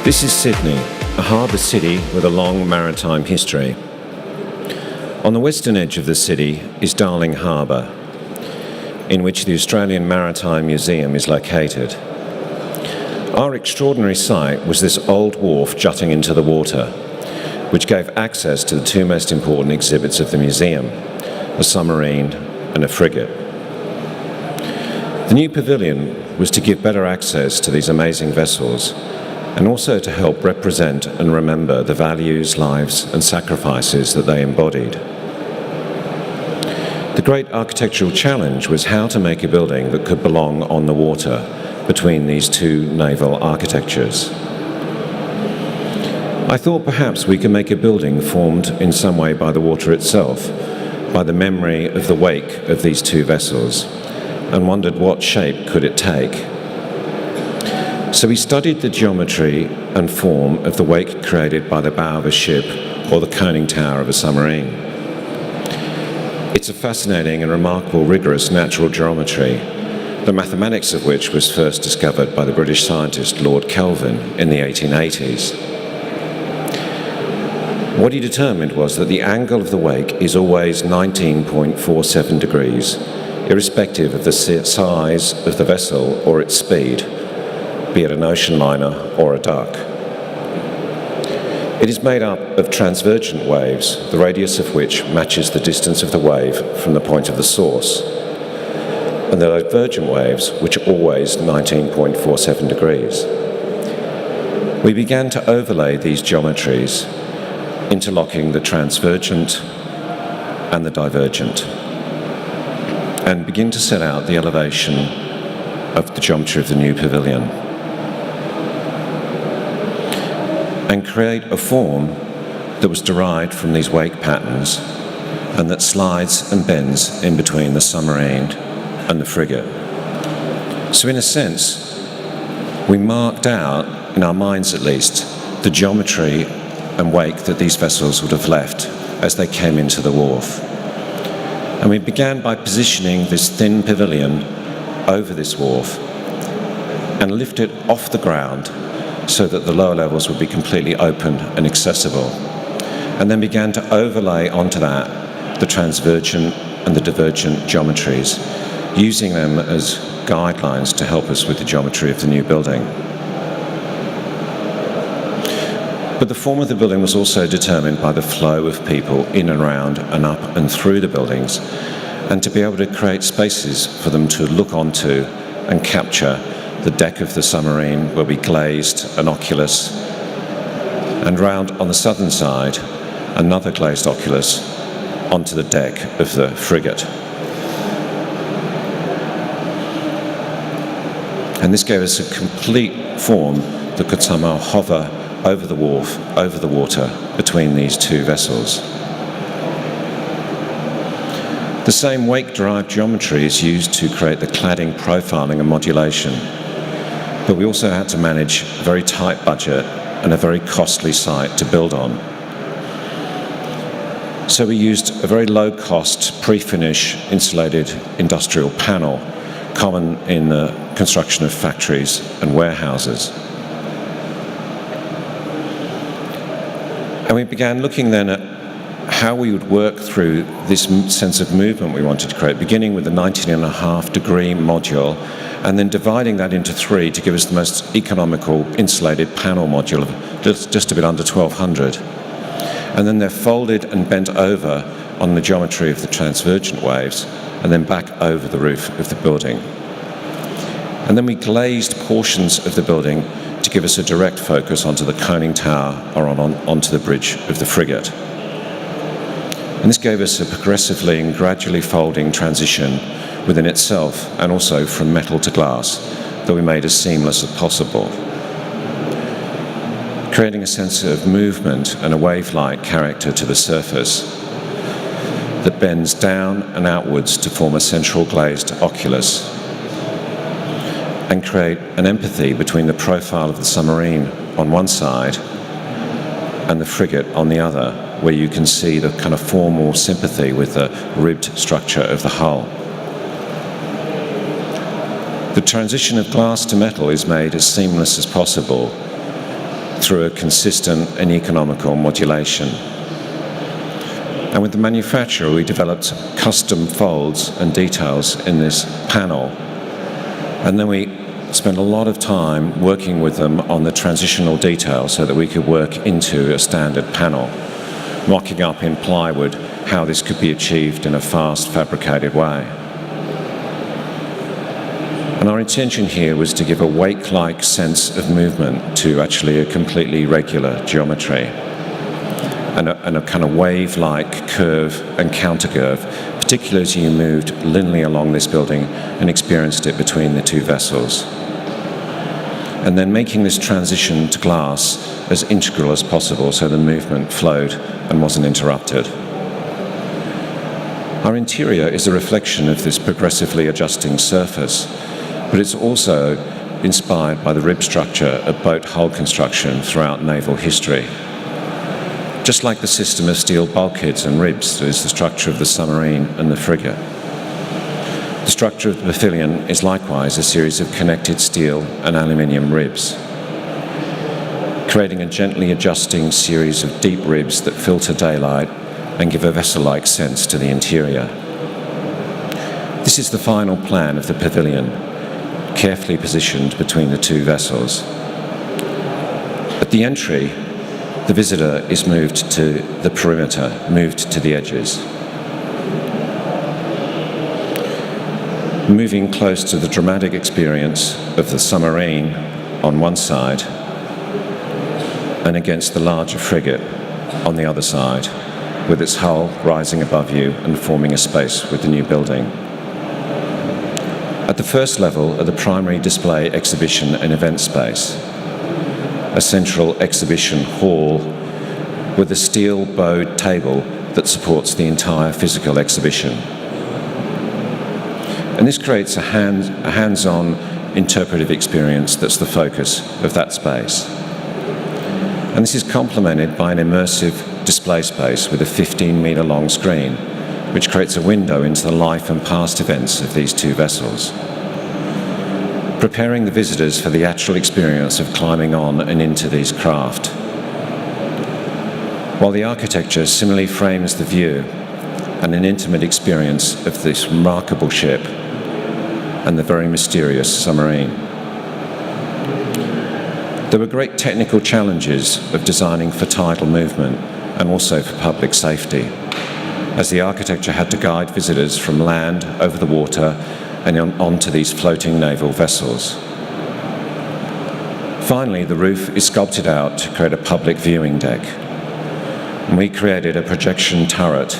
This is Sydney, a harbour city with a long maritime history. On the western edge of the city is Darling Harbour, in which the Australian Maritime Museum is located. Our extraordinary site was this old wharf jutting into the water, which gave access to the two most important exhibits of the museum, a submarine and a frigate. The new pavilion was to give better access to these amazing vessels, and also to help represent and remember the values, lives and sacrifices that they embodied. The great architectural challenge was how to make a building that could belong on the water between these two naval architectures. I thought perhaps we could make a building formed in some way by the water itself, by the memory of the wake of these two vessels, and wondered what shape could it take. So we studied the geometry and form of the wake created by the bow of a ship or the conning tower of a submarine. It's a fascinating and remarkable rigorous natural geometry, the mathematics of which was first discovered by the British scientist Lord Kelvin in the 1880s. What he determined was that the angle of the wake is always 19.47 degrees, irrespective of the size of the vessel or its speed, be it an ocean liner or a duck. It is made up of transvergent waves, the radius of which matches the distance of the wave from the point of the source, and the divergent waves, which are always 19.47 degrees. We began to overlay these geometries, interlocking the transvergent and the divergent, and begin to set out the elevation of the geometry of the new pavilion, and create a form that was derived from these wake patterns and that slides and bends in between the submarine and the frigate. So in a sense, we marked out, in our minds at least, the geometry and wake that these vessels would have left as they came into the wharf. And we began by positioning this thin pavilion over this wharf and lift it off the ground so that the lower levels would be completely open and accessible, and then began to overlay onto that the transvergent and the divergent geometries, using them as guidelines to help us with the geometry of the new building. But the form of the building was also determined by the flow of people in and around and up and through the buildings, and to be able to create spaces for them to look onto and capture the deck of the submarine where we glazed an oculus, and round on the southern side another glazed oculus onto the deck of the frigate. And this gave us a complete form that could somehow hover over the wharf, over the water, between these two vessels. The same wake-derived geometry is used to create the cladding profiling and modulation, but we also had to manage a very tight budget and a very costly site to build on. So we used a very low-cost, pre-finish insulated industrial panel, common in the construction of factories and warehouses. And we began looking then at how we would work through this sense of movement we wanted to create, beginning with the 19.5-degree module, and then dividing that into three to give us the most economical insulated panel module of just a bit under 1,200. And then they're folded and bent over on the geometry of the transvergent waves, and then back over the roof of the building. And then we glazed portions of the building to give us a direct focus onto the conning tower or onto the bridge of the frigate. And this gave us a progressively and gradually folding transition within itself, and also from metal to glass, that we made as seamless as possible, creating a sense of movement and a wave-like character to the surface that bends down and outwards to form a central glazed oculus, and create an empathy between the profile of the submarine on one side and the frigate on the other, where you can see the kind of formal sympathy with the ribbed structure of the hull. The transition of glass to metal is made as seamless as possible through a consistent and economical modulation. And with the manufacturer, we developed custom folds and details in this panel. And then we spent a lot of time working with them on the transitional details so that we could work into a standard panel, mocking up in plywood how this could be achieved in a fast fabricated way. And our intention here was to give a wake-like sense of movement to actually a completely regular geometry, and a kind of wave-like curve and counter-curve, particularly as you moved linearly along this building and experienced it between the two vessels. And then making this transition to glass as integral as possible so the movement flowed and wasn't interrupted. Our interior is a reflection of this progressively adjusting surface, but it's also inspired by the rib structure of boat hull construction throughout naval history. Just like the system of steel bulkheads and ribs that is the structure of the submarine and the frigate. The structure of the pavilion is likewise a series of connected steel and aluminium ribs, creating a gently adjusting series of deep ribs that filter daylight and give a vessel-like sense to the interior. This is the final plan of the pavilion, carefully positioned between the two vessels. At the entry, the visitor is moved to the perimeter, moved to the edges. Moving close to the dramatic experience of the submarine on one side and against the larger frigate on the other side, with its hull rising above you and forming a space with the new building. At the first level are the primary display, exhibition and event space, a central exhibition hall with a steel bowed table that supports the entire physical exhibition. And this creates a hands-on interpretive experience that's the focus of that space. And this is complemented by an immersive display space with a 15-meter long screen, which creates a window into the life and past events of these two vessels, preparing the visitors for the actual experience of climbing on and into these craft. While the architecture similarly frames the view and an intimate experience of this remarkable ship and the very mysterious submarine. There were great technical challenges of designing for tidal movement and also for public safety, as the architecture had to guide visitors from land over the water and onto these floating naval vessels. Finally, the roof is sculpted out to create a public viewing deck, and we created a projection turret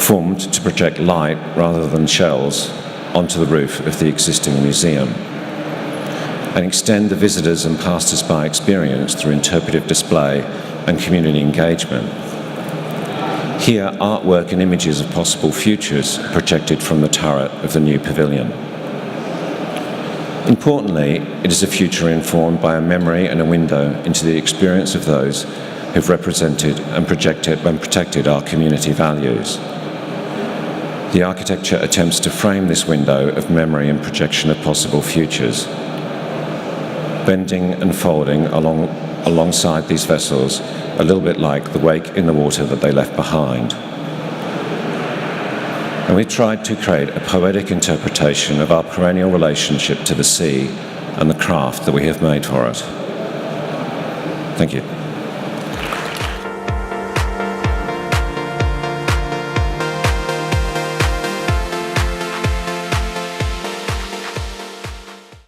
formed to project light rather than shells onto the roof of the existing museum and extend the visitors and passers-by experience through interpretive display and community engagement. Here, artwork and images of possible futures are projected from the turret of the new pavilion. Importantly, it is a future informed by a memory and a window into the experience of those who've represented and protected our community values. The architecture attempts to frame this window of memory and projection of possible futures, bending and folding alongside these vessels, a little bit like the wake in the water that they left behind. And we tried to create a poetic interpretation of our perennial relationship to the sea and the craft that we have made for it. Thank you.